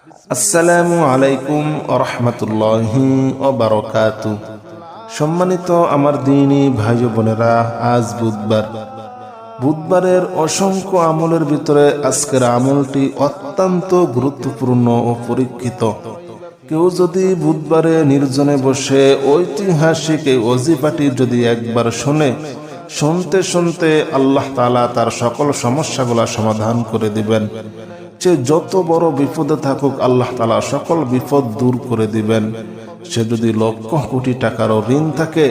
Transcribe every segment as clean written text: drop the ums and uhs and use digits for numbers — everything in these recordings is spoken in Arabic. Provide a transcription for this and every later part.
আসসালামু আলাইকুম রাহমাতুল্লাহি ওয়া বারাকাতুহু। সম্মানিত আমার দ্বীনী ভাই ও বোনেরা, আজ বুধবারের অসংখ্য আমলের ভিতরে আজকের আমলটি অত্যন্ত গুরুত্বপূর্ণ ও পরীক্ষিত। কেউ যদি বুধবারে নির্জনে বসে ঐতিহাসিক এই ওজিফাটি যদি একবার শুনতে শুনতে আল্লাহ তাআলা তার সকল সমস্যাগুলা সমাধান করে দিবেন। সে যত বড় বিপদে থাকুক আল্লাহ তাআলা সকল বিপদ দূর করে দিবেন। সে যদি লক্ষ কোটি টাকারও ঋণ থাকে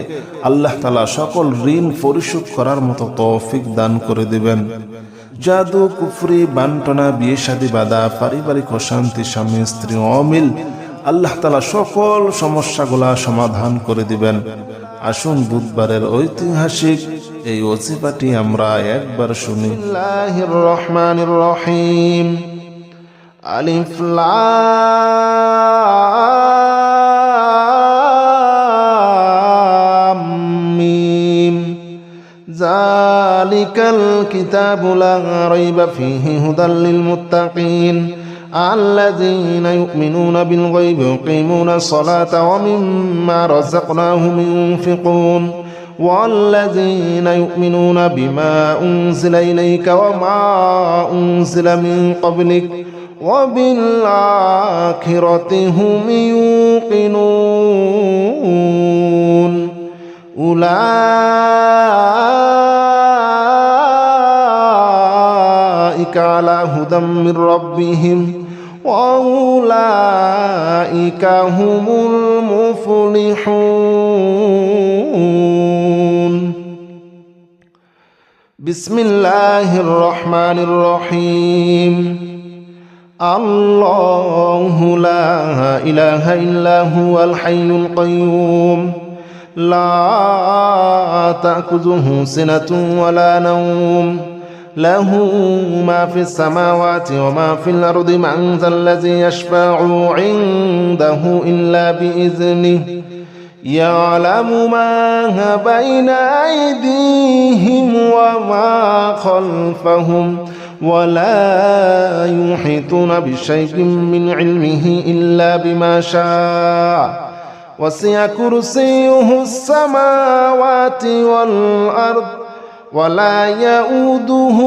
আল্লাহ তাআলা সকল ঋণ পরিশোধ করার মতো তৌফিক দান করে দিবেন। জাদু, কুফরি, বান্টনা, বিয়ে শাদী বাঁধা, পারিবারিক অশান্তি, স্বামী স্ত্রী অমিল, আল্লাহ তাআলা সকল সমস্যাগুলা সমাধান করে দিবেন। আসুন বুধবারের ঐতিহাসিক এই ওজিফাটি আমরা একবার শুনি। বিসমিল্লাহির রহমানির রহিম। আলিফ লাম মিম। যালিকাল কিতাবু লা রাইবা ফীহি হুদাল লিল মুত্তাকিন الذين يؤمنون بالغيب ويقيمون الصلاة ومما رزقناهم ينفقون والذين يؤمنون بما أنزل إليك وما أنزل من قبلك وبالآخرة هم يوقنون أولئك على هدى من ربهم وأولئك هم المفلحون. بسم الله الرحمن الرحيم. الله لا إله إلا هو الحي القيوم لا تأخذه سنة ولا نوم له ما في السماوات وما في الأرض من ذا الذي يشفع عنده إلا بإذنه يعلم ما بين أيديهم وما خلفهم ولا يحيطون بشيء من علمه إلا بما شاء وسع كرسيه السماوات والأرض ولا يؤوده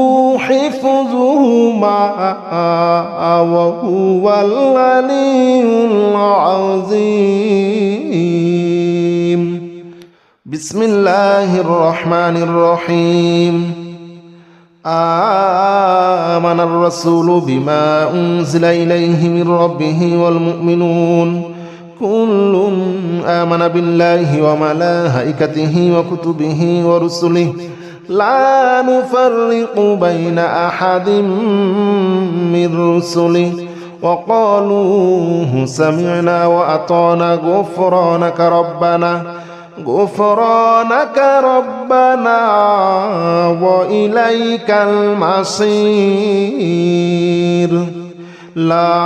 حفظهما وهو العلي العظيم. بسم الله الرحمن الرحيم. آمن الرسول بما أنزل إليه من ربه والمؤمنون كل آمن بالله وملائكته وكتبه ورسله لا نفرق بين أحد من رسله وقالوا سمعنا وأطعنا غفرانك ربنا وإليك المصير. لا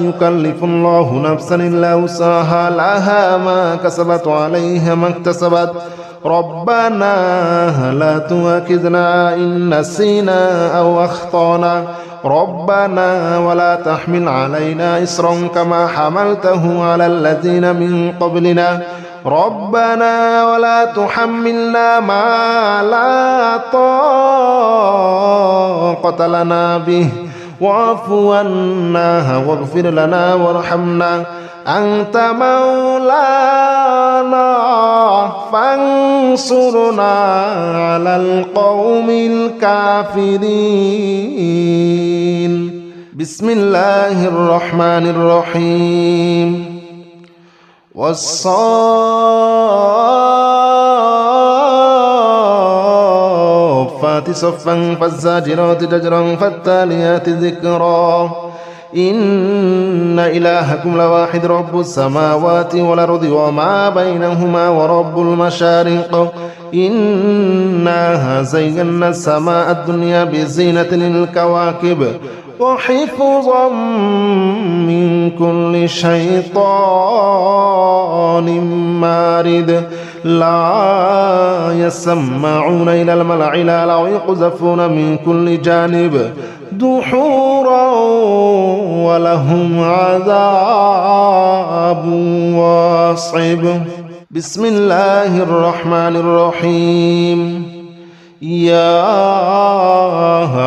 يكلف الله نفسا إلا وسعها لها ما كسبت وعليها ما اكتسبت ربنا لا تؤاخذنا إن نسينا أو أخطأنا ربنا ولا تحمل علينا إصرا كما حملته على الذين من قبلنا ربنا ولا تحملنا ما لا طاقة لنا به واعف عنا واغفر لنا وارحمنا أنت مولانا فانصرنا على القوم الكافرين. بسم الله الرحمن الرحيم. والصافات صفا فالزاجرات زجرا فالتاليات ذكرا إن إلهكم لواحد رب السماوات والأرض وما بينهما ورب المشارق إنا زينا السماء الدنيا بزينة للكواكب وحفظا من كل شيطان مارد لا يسمعون إلى الملأ الأعلى ويقذفون من كل جانب دحورا ولهم عذاب واصب. بسم الله الرحمن الرحيم. يا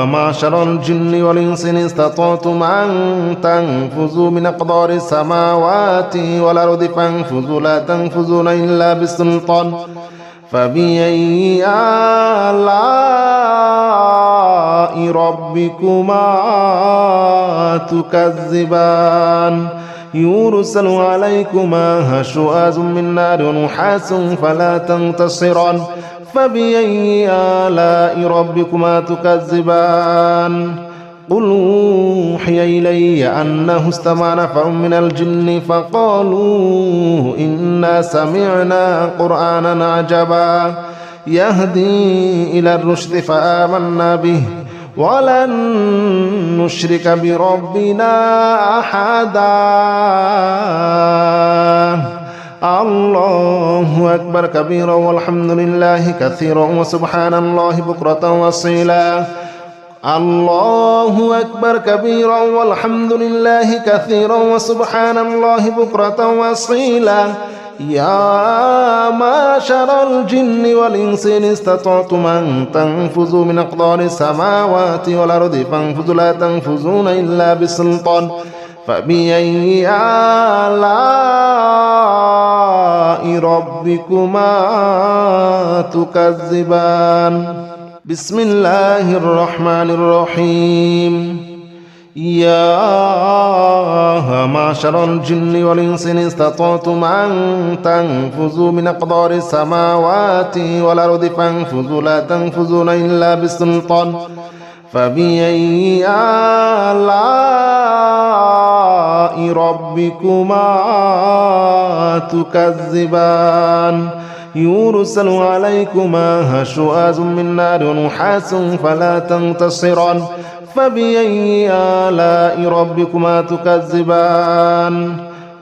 معشر الجن والإنس إن استطعتم أن تنفذوا من أقدار السماوات والأرض فانفذوا لا تنفذون إلا بسلطان فبأي آلاء ربكما تكذبان يرسل عليكما شواظ من نار ونحاس فلا تنتصران فبأي آلاء ربكما تكذبان قل أوحي إلي أنه استمع نفر من الجن فقالوا إنا سمعنا قرآنا عجبا يهدي إلى الرشد فآمنا به ولن نشرك بربنا أحدا. الله أكبر كبيرا والحمد لله كثيرا وسبحان الله بكرة وأصيلا. الله أكبر كبيرا والحمد لله كثيرا وسبحان الله بكرة وأصيلا. يا معشر الجن والإنس إن استطعتم أن تنفذوا من أقدار السماوات والأرض فانفذوا لا تنفذون إلا بسلطان فبأي آلاء ربكما تكذبان. بسم الله الرحمن الرحيم. يا معشر الجن والإنس إن استطعتم أن تنفذوا من أقدار السماوات والأرض فانفذوا لا تنفذون إلا بسلطان فبأي آلاء ربكما تكذبان يرسل عليكما شواظ من نار ونحاس فلا تنتصران فبأي آلاء ربكما تكذبان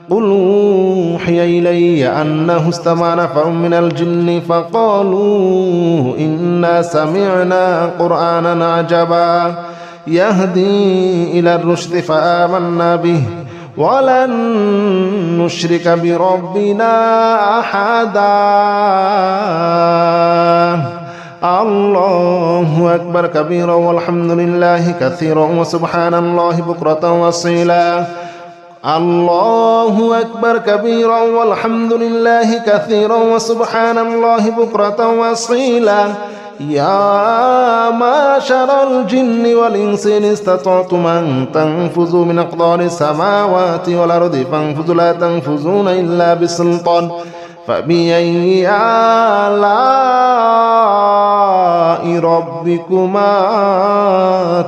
قل أوحي إلي أنه استمع نفر من الجن فقالوا إنا سمعنا قرآنا عجبا يهدي إلى الرشد فآمنا به ولن نشرك بربنا أحدا. الله أكبر كبيرا والحمد لله كثيرا وسبحان الله بكرة وأصيلا. الله أكبر كبيرا والحمد لله كثيرا وسبحان الله بكرة وأصيلا. يا معشر الجن والإنس إن استطعتم أن تنفذوا من أقدار السماوات والأرض فانفذوا لا تنفذون إلا بسلطان فبأي آلاء ربكما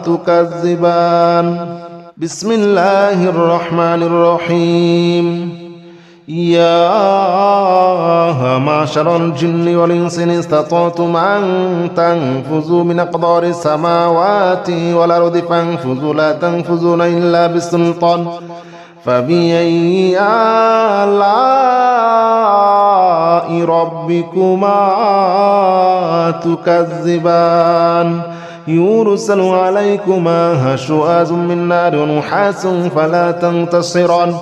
تكذبان. بسم الله الرحمن الرحيم. يا معشر الجن والإنس إن استطعتم أن تنفذوا من أقدار السماوات والأرض فانفذوا لا تنفذون إلا بسلطان فبأي آلاء ربكما تكذبان يرسل عليكما شواظ من نار ونحاس فلا تنتصران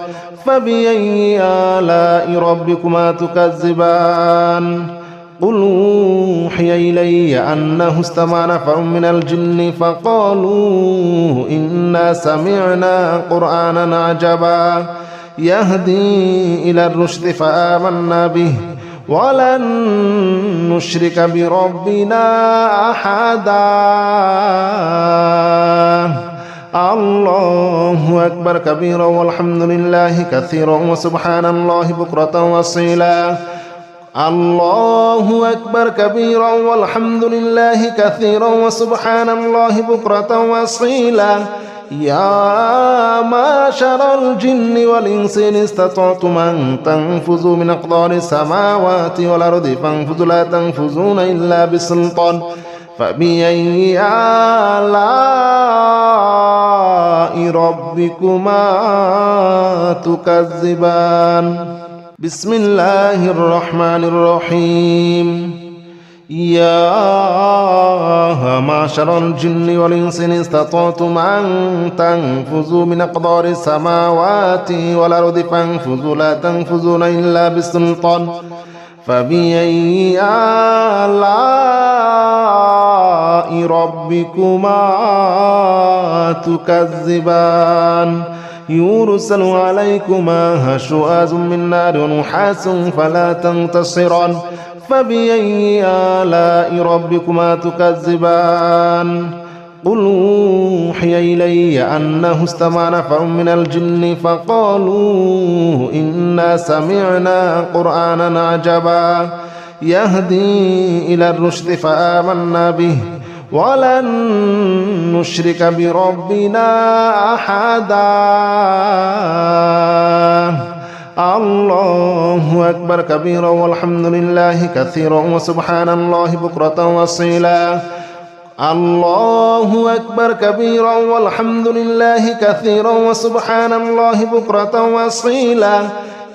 فبأي آلاء ربكما تكذبان قل أوحي إلي أنه استمع نفر من الجن فقالوا إنا سمعنا قرآنا عجبا يهدي إلى الرشد فآمنا به ولن نشرك بربنا أحدا. الله أكبر كبيرا والحمد لله كثيرا وسبحان الله بكرة وأصيلا. الله أكبر كبيرا والحمد لله كثيرا وسبحان الله بكرة وأصيلا. يا معشر الجن والإنس إن استطعتم أن تنفذوا من أقدار السماوات والأرض فانفذوا لا تنفذون إلا بسلطان فبأي آلاء ربكما تكذبان. بسم الله الرحمن الرحيم. يا معشر الجن والإنس إن استطعتم أن تنفذوا من أقدار السماوات والأرض فانفذوا لا تنفذون إلا بسلطان فبأي آلاء ربكما تكذبان يرسل عليكما شواظ من نار ونحاس فلا تنتصران فبأي آلاء ربكما تكذبان قل أوحي إلي أنه استمع نفر من الجن فقالوا إنا سمعنا قرآنا عجبا يهدي إلى الرشد فآمنا به ولن نشرك بربنا أحدا الله أكبر كبيرا والحمد لله كثيرا وسبحان الله بكرة وأصيلا الله أكبر كبيرا والحمد لله كثيرا وسبحان الله بكرة وأصيلا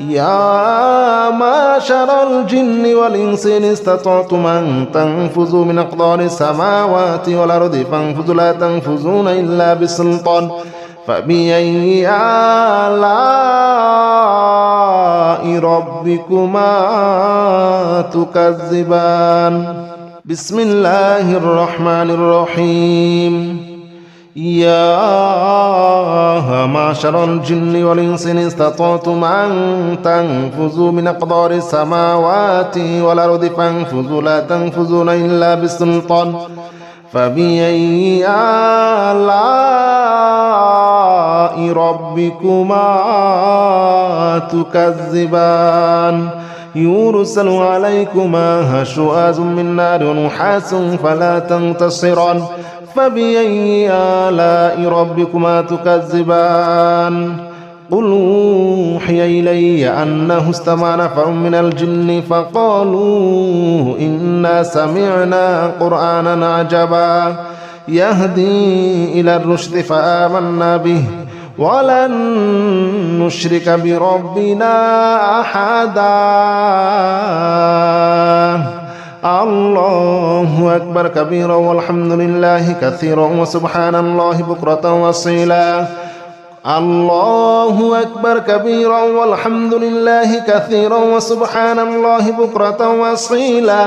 يا معشر الجن والإنس إن استطعتم أن تنفذوا من أقدار السماوات والأرض فانفذوا لا تنفذون إلا بسلطان فبأي آلاء ربكما تكذبان بسم الله الرحمن الرحيم يا معشر الجن والإنس إن استطعتم أن تنفذوا من أقدار السماوات والأرض فانفذوا لا تنفذون إلا بسلطان فبأي آلاء ربكما تكذبان يرسل عليكما شواظ من نار ونحاس فلا تنتصران فبأي آلاء ربكما تكذبان قل أوحي إلي أنه استمع نفر من الجن فقالوا إنا سمعنا قرآنا عجبا يهدي إلى الرشد فآمنا به ولن نشرك بربنا أحدا الله أكبر كبيرا والحمد لله كثيرا وسبحان الله بكرة وأصيلا الله أكبر كبيرا والحمد لله كثيرا وسبحان الله بكرة وأصيلا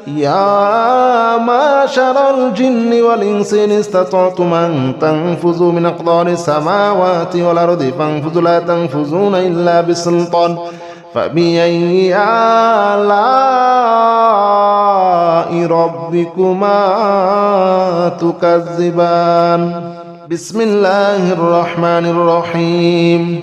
يا معشر الجن والإنس إن استطعتم أن تنفذوا من أقدار السماوات والأرض فانفذوا لا تنفذون إلا بسلطان فبأي آلاء ربكما تكذبان بسم الله الرحمن الرحيم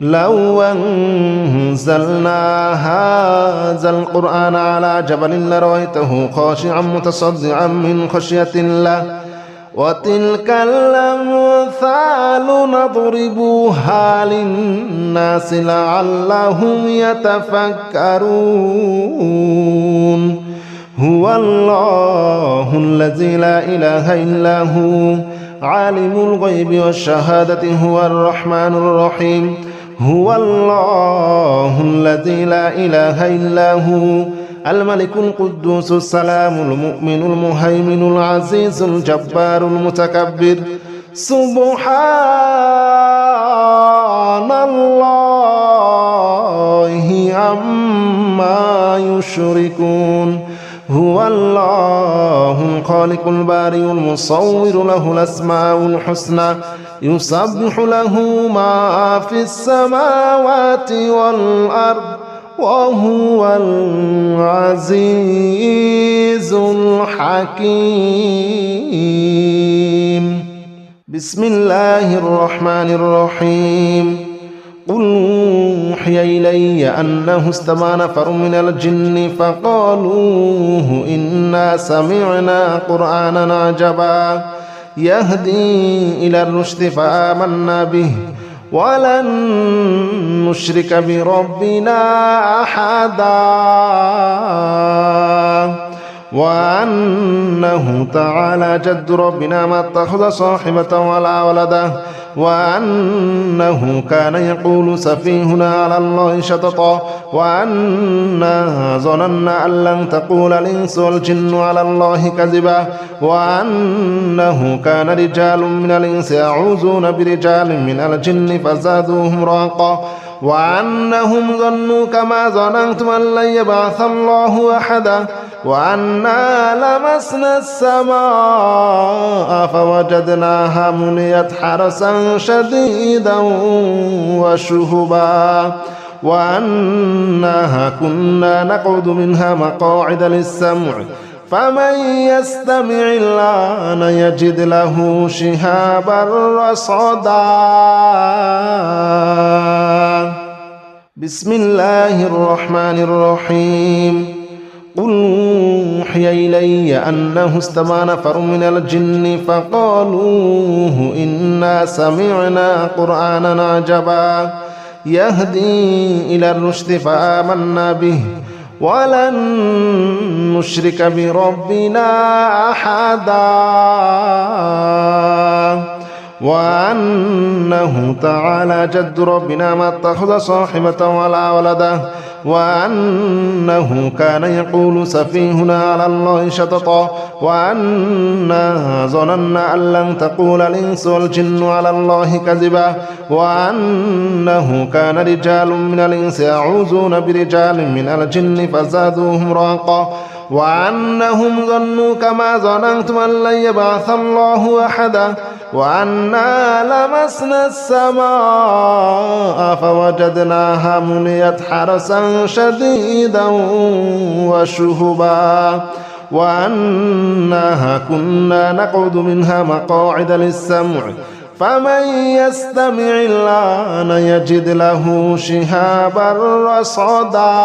لو أنزلنا هذا القرآن على جبل لرأيته خاشعا متصدعا من خشية الله وتلك الأمثال نضربها للناس لعلهم يتفكرون هو الله الذي لا إله إلا هو عالم الغيب والشهادة هو الرحمن الرحيم هو الله الذي لا إله إلا هو الملك القدوس السلام المؤمن المهيمن العزيز الجبار المتكبر سبحان الله عما يشركون هو الله الخالق البارئ المصور له الأسماء الحسنى يسبح له ما في السماوات والأرض وهو العزيز الحكيم بسم الله الرحمن الرحيم قل أوحي إلي أنه استمع نفر من الجن فقالوا إنا سمعنا قرآنا عجبا يهدي إلى الرشد فآمنا به ولن نشرك بربنا أحدا وأنه تعالى جد ربنا ما اتخذ صاحبة ولا ولدا وأنه كان يقول سفيهنا على الله شططا وأنا ظننا أن لن تقول الإنس والجن على الله كذبا وأنه كان رجال من الإنس يعوذون برجال من الجن فزادوهم رهقا وأنهم ظنوا كما ظننتم أن لن يبعث الله أحدا وأنا لمسنا السماء فوجدناها مليت حرسا شديدا وشهبا وأنها كنا نقعد منها مقاعد للسمع فمن يستمع الآن يجد له شهابا رصدا. بسم الله الرحمن الرحيم. قل أوحي إلي أنه استمع نفر من الجن فقالوا إنا سمعنا قرآنا عجبا يهدي إلى الرشد فآمنا به ولن نشرك بربنا أحدا وأنه تعالى جد ربنا ما اتخذ صاحبة ولا ولدا وأنه كان يقول سفيهنا على الله شططا وأنا ظننا أن لن تقول الإنس والجن على الله كذبا وأنه كان رجال من الإنس يعوذون برجال من الجن فزادوهم رهقا وأنهم ظنوا كما ظننتم أن لن يبعث الله أحدا وأنا لمسنا السماء فوجدناها مليت حرسا شديدا وشهبا وأنها كنا نقعد منها مقاعد للسمع فمن يستمع الآن يجد له شهابا رصدا.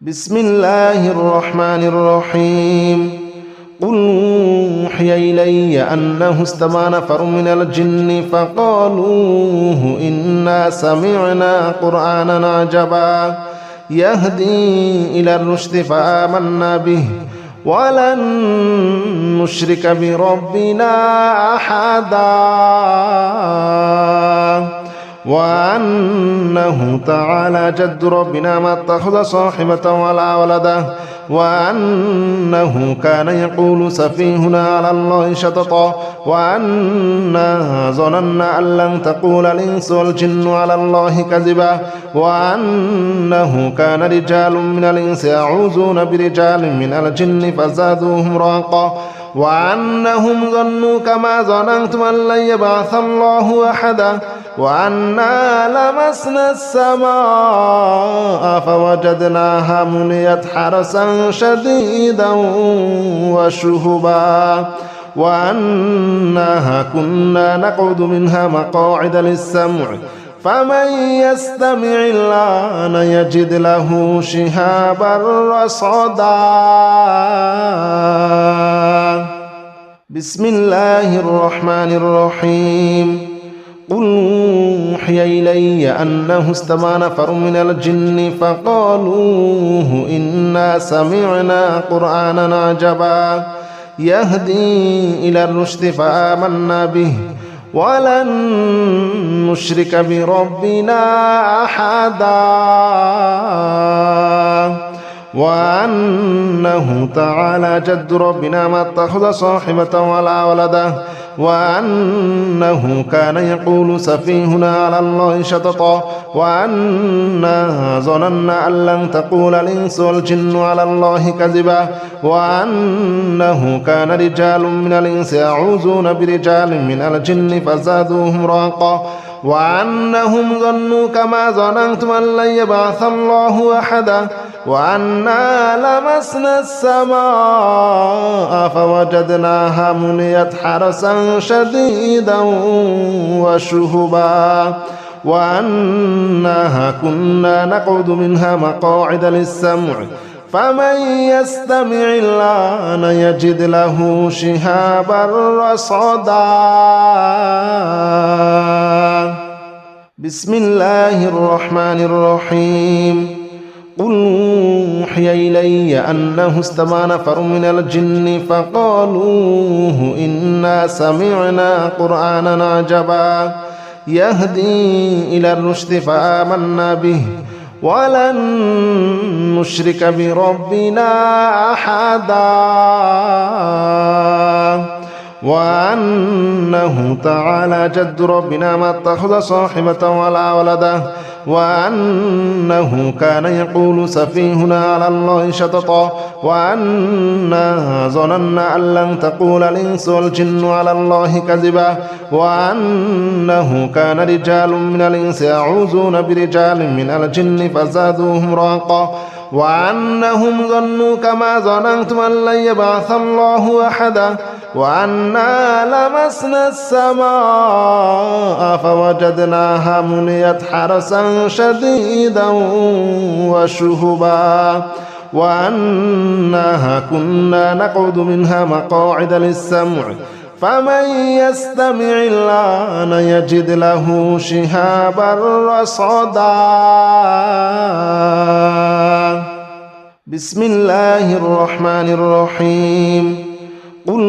بسم الله الرحمن الرحيم. قل أوحي إلي أنه استمع نفر من الجن فقالوا إنا سمعنا قرآنا عجبا يهدي إلى الرشد فآمنا به ولن نشرك بربنا أحدا وأنه تعالى جد ربنا ما اتخذ صاحبة ولا ولدا وأنه كان يقول سفيهنا على الله شططا وأنا ظننا أن لن تقول الإنس والجن على الله كذبا وأنه كان رجال من الإنس يعوذون برجال من الجن فزادوهم رهقا وأنهم ظنوا كما ظننتم أن لن يبعث الله أحدا وأنا لمسنا السماء فوجدناها مليت حرسا شديدا وشهبا وأنها كنا نقعد منها مقاعد للسمع فمن يستمع الآن يجد له شهابا رصدا. بسم الله الرحمن الرحيم. قل أوحي إلي أنه استمع نفر من الجن فقالوا إنا سمعنا قرآنا عجبا يهدي إلى الرشد فآمنا به ولن نشرك بربنا أحدا وأنه تعالى جد ربنا ما اتخذ صاحبة ولا ولدا وأنه كان يقول سفيهنا على الله شططا وأنا ظننا أن لن تقول الإنس والجن على الله كذبا وأنه كان رجال من الإنس يعوذون برجال من الجن فزادوهم رهقا وأنهم ظنوا كما ظننتم أن لن يبعث الله أحدا وأنا لمسنا السماء فوجدناها مليت حرسا شديدا وشهبا وأنها كنا نقعد منها مقاعد للسمع فمن يستمع الآن يجد له شهابا رصدا. بسم الله الرحمن الرحيم. قل أوحي إلي أنه استمع نفر من الجن فقالوا إنا سمعنا قرآنا عجبا يهدي إلى الرشد فآمنا به ولن نشرك بربنا أحدا وأنه تعالى جد ربنا ما اتخذ صاحبة ولا ولدا وأنه كان يقول سفيهنا على الله شططا وأنا ظننا أن لن تقول الإنس والجن على الله كذبا وأنه كان رجال من الإنس يعوذون برجال من الجن فزادوهم رهقا وأنهم ظنوا كما ظننتم أن لن يبعث الله أحدا وأنا لمسنا السماء فوجدناها مليت حرسا شديدا وشهبا وأنها كنا نقعد منها مقاعد للسمع فمن يستمع الآن يجد له شهابا رصدا. بسم الله الرحمن الرحيم. قل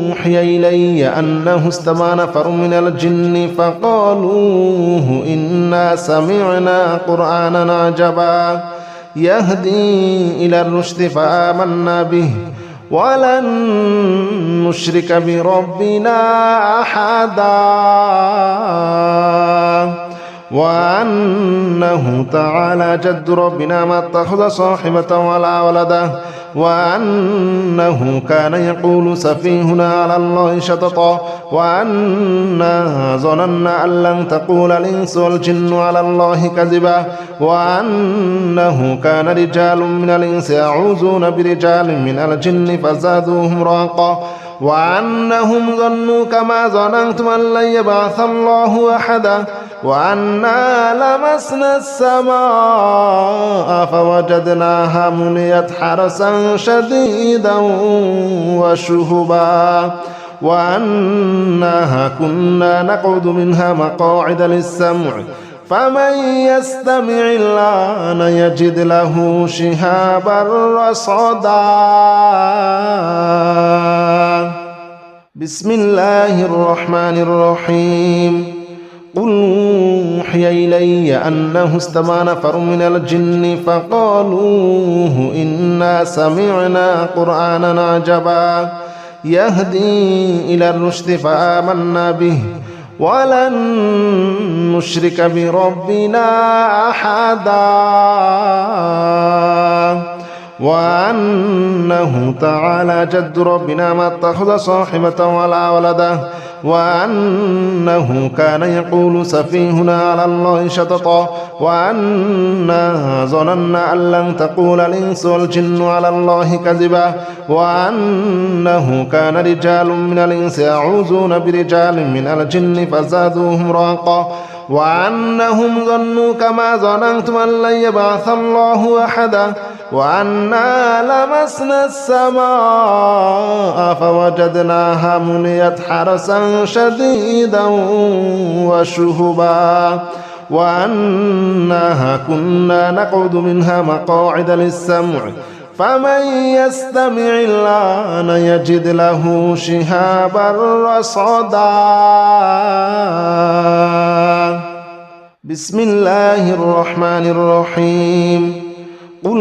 أوحي إلي أنه استمع نفر من الجن فقالوا إنا سمعنا قرآنا عجبا يهدي إلى الرشد فآمنا به ولن نشرك بربنا أحدا وأنه تعالى جد ربنا ما اتخذ صاحبة ولا ولدا وأنه كان يقول سفيهنا على الله شططا وأنا ظننا أن لن تقول الإنس والجن على الله كذبا وأنه كان رجال من الإنس يعوذون برجال من الجن فزادوهم رهقا وأنهم ظنوا كما ظننتم أن لن يبعث الله أحدا وأنا لمسنا السماء فوجدناها مليت حرسا شديدا وشهبا وأنها كنا نقعد منها مقاعد للسمع فمن يستمع الآن يجد له شهابا رصدا. بسم الله الرحمن الرحيم. قل أوحي إلي أنه استمع نفر من الجن فقالوا إنا سمعنا قرآنا عجبا يهدي إلى الرشد فآمنا به ولن نشرك بربنا أحدا وأنه تعالى جد ربنا ما اتخذ صاحبة ولا ولدا وأنه كان يقول سفيهنا على الله شططا وأنا ظننا أن لن تقول الإنس والجن على الله كذبا وأنه كان رجال من الإنس يعوذون برجال من الجن فزادوهم رهقا وأنهم ظنوا كما ظننتم أن لن يبعث الله أحدا وأنا لمسنا السماء فوجدناها مليت حرسا شديدا وشهبا وأنها كنا نقعد منها مقاعد للسمع فمن يستمع الآن يجد له شهابا رصدا. بسم الله الرحمن الرحيم. قل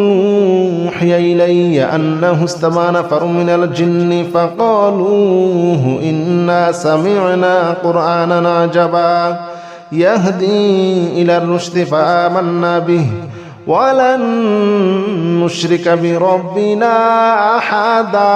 أوحي إلي أنه استمع نفر من الجن فقالوا إنا سمعنا قرآنا عجبا يهدي إلى الرشد فآمنا به ولن نشرك بربنا أحدا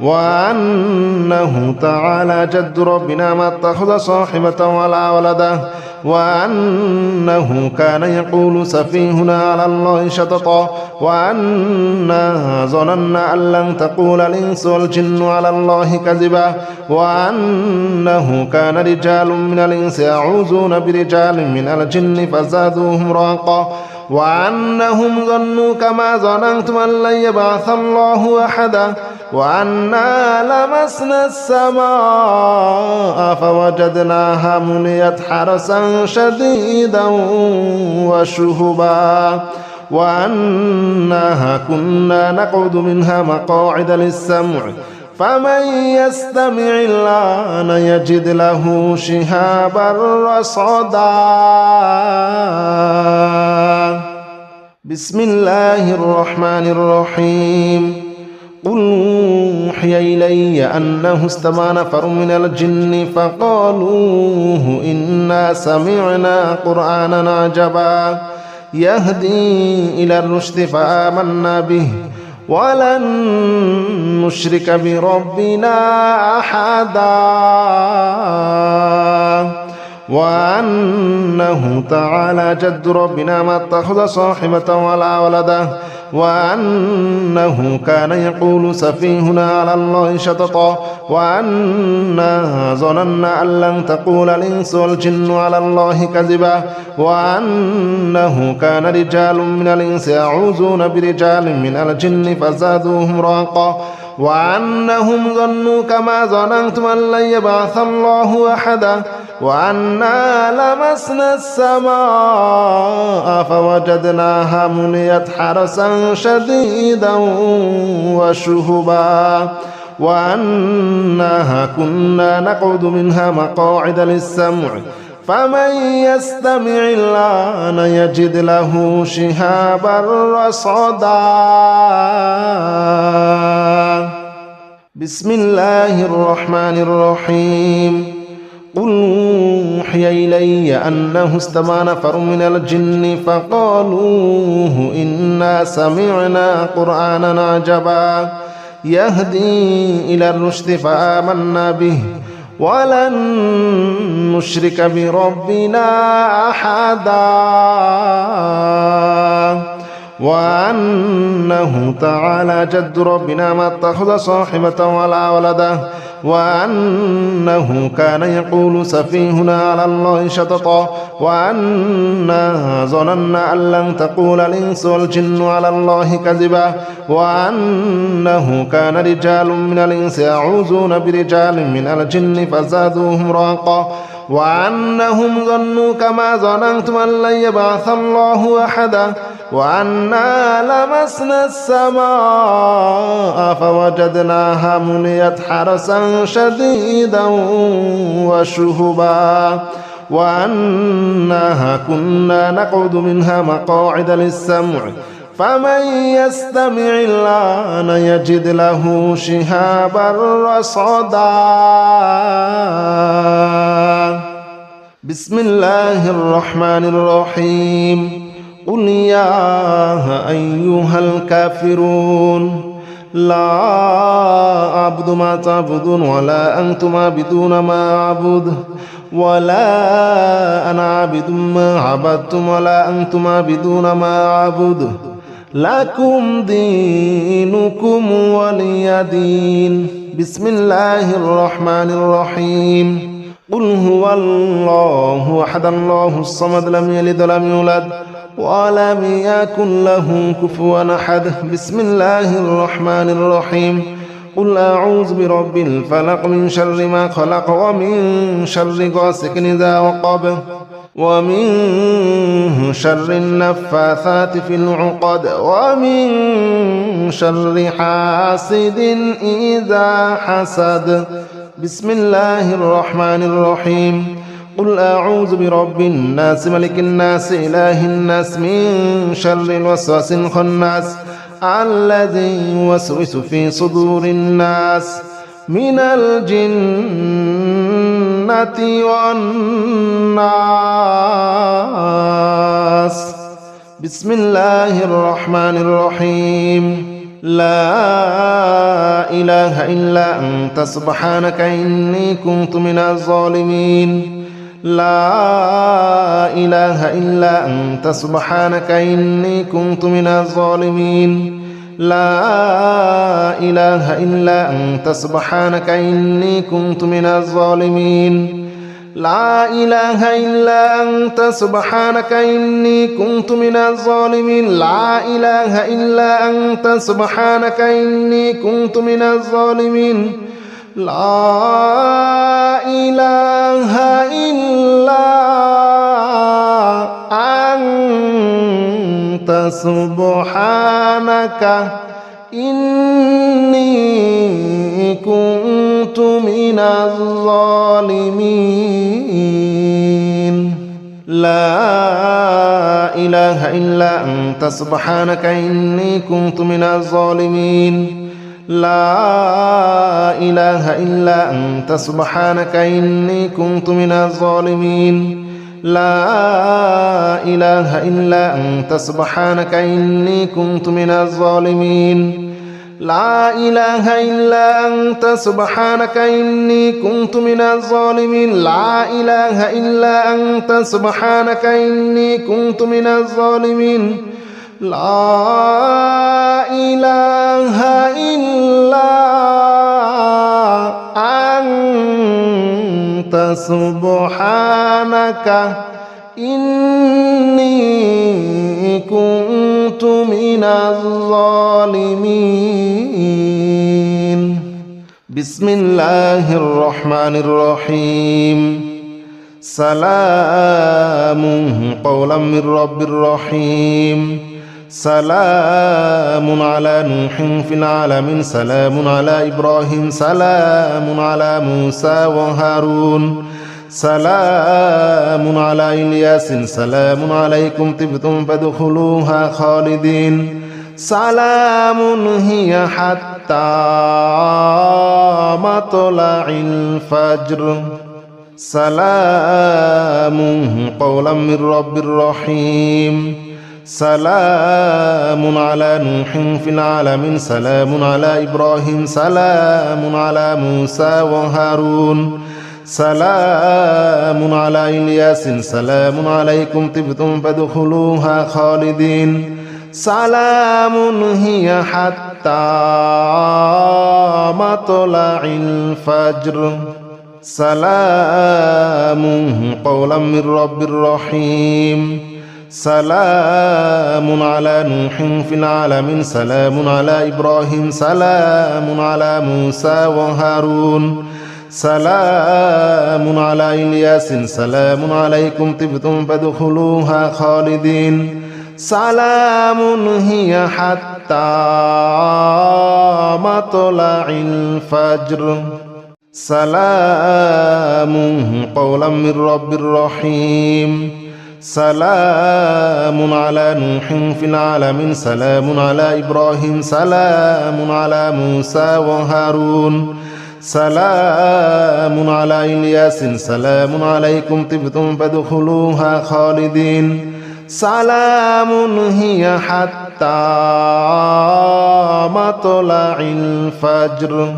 وأنه تعالى جد ربنا ما اتخذ صاحبة ولا ولدا وأنه كان يقول سفيهنا على الله شططا وأنا ظننا أن لن تقول الإنس والجن على الله كذبا وأنه كان رجال من الإنس يعوذون برجال من الجن فزادوهم رهقا وأنهم ظنوا كما ظننتم أن لن يبعث الله أحدا وأنا لمسنا السماء فوجدناها مليت حرسا شديدا وشهبا وأنها كنا نقعد منها مقاعد للسمع فمن يستمع الآن يجد له شهابا رصدا بسم الله الرحمن الرحيم قل أوحي إلي أنه استمع نفر من الجن فقالوا إنا سمعنا قرآنا عجبا يهدي إلى الرشد فآمنا به ولن نشرك بربنا أحدا وأنه تعالى جد ربنا ما اتخذ صاحبة ولا ولدا وأنه كان يقول سفيهنا على الله شططا وأنا ظننا أن لن تقول الإنس والجن على الله كذبا وأنه كان رجال من الإنس يعوذون برجال من الجن فزادوهم رهقا وأنهم ظنوا كما ظننتم أن لن يبعث الله أحدا وأنا لمسنا السماء فوجدناها مليت حرسا شديدا وشهبا وأنها كنا نقعد منها مقاعد للسمع فمن يستمع الآن يجد له شهابا رصدا بسم الله الرحمن الرحيم قل أوحي إلي أنه استمع نفر من الجن فقالوا إنا سمعنا قرآنا عجبا يهدي إلى الرشد فآمنا به ولن نشرك بربنا أحدا وأنه تعالى جد ربنا ما اتخذ صاحبة ولا ولدا وأنه كان يقول سفيهنا على الله شططا وأنا ظننا أن لن تقول الإنس والجن على الله كذبا وأنه كان رجال من الإنس يعوذون برجال من الجن فزادوهم رهقا وأنهم ظنوا كما ظننتم أن لن يبعث الله أحدا وأنا لمسنا السماء فوجدناها مليت حرسا شديدا وشهبا وأنها كنا نقعد منها مقاعد للسمع فمن يستمع الآن يجد له شهابا رصدا بسم الله الرحمن الرحيم قل يا أيها الكافرون لا أعبد ما تعبدون ولا أنتم عابدون ما أعبد ولا أنا عابد ما عبدتم ولا أنتم عابدون ما أعبد لكم دينكم ولي دين بسم الله الرحمن الرحيم قل هو الله أحد الله الصمد لم يلد ولم يولد ولم يكن له كفوا أحد بسم الله الرحمن الرحيم قل أعوذ برب الفلق من شر ما خلق ومن شر غاسق إذا وقب ومن شر النفاثات في العقد ومن شر حاسد إذا حسد بسم الله الرحمن الرحيم قل أعوذ برب الناس ملك الناس إله الناس من شر الوسواس الخناس الذي يوسوس في صدور الناس من الجنة والناس بسم الله الرحمن الرحيم لا إله إلا أنت سبحانك إني كنت من الظالمين لا إله إلا أنت سبحانك إني كنت من الظالمين لا إله إلا أنت سبحانك إني كنت من الظالمين لا إله إلا أنت سبحانك إني كنت من الظالمين لا إله إلا أنت سبحانك إني كنت من الظالمين لا إله إلا أنت سبحانك إني كنت من الظالمين لا إله إلا أنت سبحانك إني كنت من الظالمين لا إله إلا أنت سبحانك إني كنت من الظالمين لا إله إلا أنت سبحانك إني كنت من الظالمين لا إله إلا أنت سبحانك إني كنت من الظالمين لا إله إلا أنت سبحانك إني كنت من الظالمين لا إله إلا أنت سبحانك إني كنت من الظالمين بسم الله الرحمن الرحيم سلام قولا من رب رحيم سلام على نوح في العالمين سلام على إبراهيم سلام على موسى وهارون سلام على إلياس سلام عليكم طبتم فادخلوها خالدين سلام هي حتى مطلع الفجر سلام قولا من رب رحيم سلام على نوح في العالمين سلام على إبراهيم سلام على موسى وهارون سلام على إلياس سلام عليكم طبتم فادخلوها خالدين سلام هي حتى مطلع الفجر سلام قولا من رب رحيم سلام على نوح في العالمين سلام على إبراهيم سلام على موسى وهارون سلام على إلياس سلام عليكم طبتم فادخلوها خالدين سلام هي حتى مطلع الفجر سلام قولا من رب رحيم سلام على نوح في العالمين سلام على إبراهيم سلام على موسى وهارون سلام على إلياس سلام عليكم طبتم فادخلوها خالدين سلام هي حتى مطلع الفجر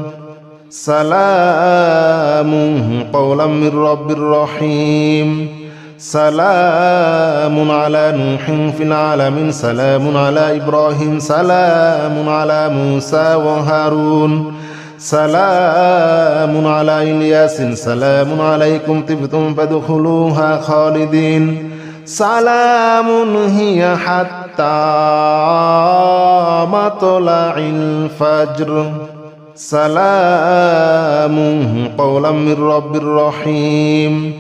سلام قولا من رب رحيم سلام على نوح في العالمين سلام على إبراهيم سلام على موسى وهارون سلام على إلياس سلام عليكم طبتم فادخلوها خالدين سلام هي حتى مطلع الفجر سلام قولا من رب رحيم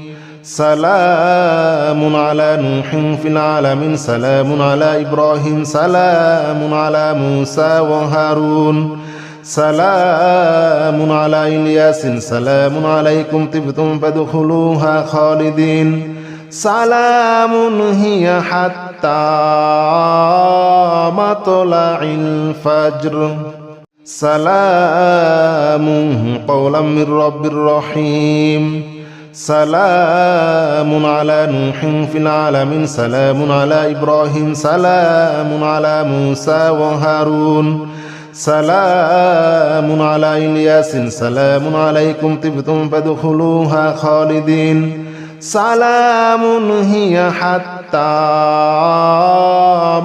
سلام على نوح في العالمين سلام على إبراهيم سلام على موسى وهارون سلام على إلياس سلام عليكم طبتم فادخلوها خالدين سلام هي حتى مطلع الفجر سلام قولا من رب رحيم سلام على نوح في العالمين سلام على إبراهيم سلام على موسى وهارون سلام على إلياس سلام عليكم طبتم فادخلوها خالدين سلام هي حتى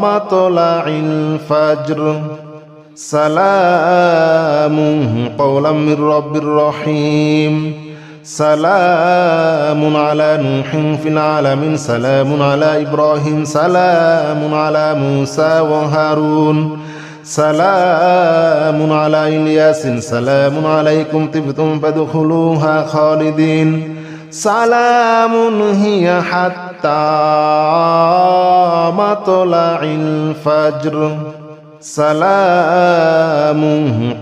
مطلع الفجر سلام قولا من رب رحيم سلام على نوح في العالمين سلام على إبراهيم سلام على موسى وهارون سلام على إلياس سلام عليكم طبتم فادخلوها خالدين سلام هي حتى مطلع الفجر سلام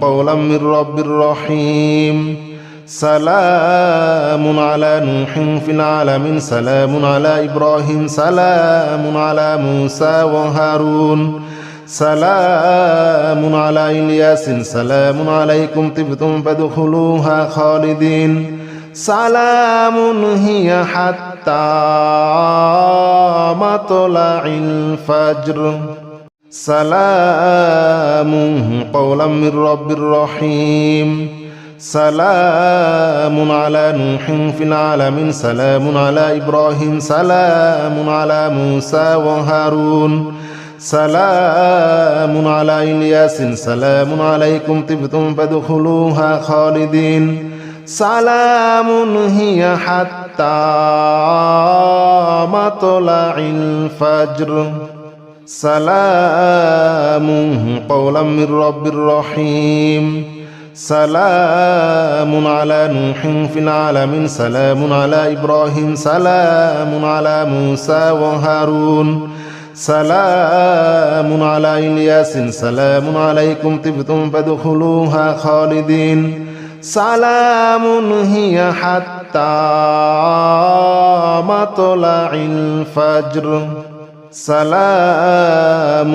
قولا من رب رحيم سلام على نوح في العالمين سلام على إبراهيم سلام على موسى وهارون سلام على إلياس سلام عليكم طبتم فادخلوها خالدين سلام هي حتى مطلع الفجر سلام قولا من رب رحيم سلام على نوح في العالمين سلام على إبراهيم سلام على موسى وهارون سلام على إلياس سلام عليكم طبتم فادخلوها خالدين سلام هي حتى مطلع الفجر سلام قولا من رب رحيم سلام على نوح في العالمين سلام على إبراهيم سلام على موسى وهارون سلام على إلياس سلام عليكم طبتم فادخلوها خالدين سلام هي حتى مطلع الفجر سلام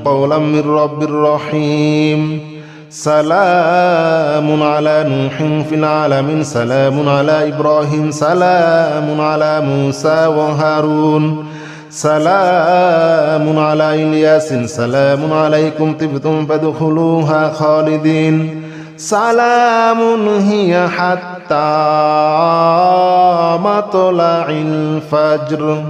قولا من رب رحيم سلام على نوح في العالمين سلام على إبراهيم سلام على موسى وهارون سلام على إلياس سلام عليكم طبتم فادخلوها خالدين سلام هي حتى مطلع الفجر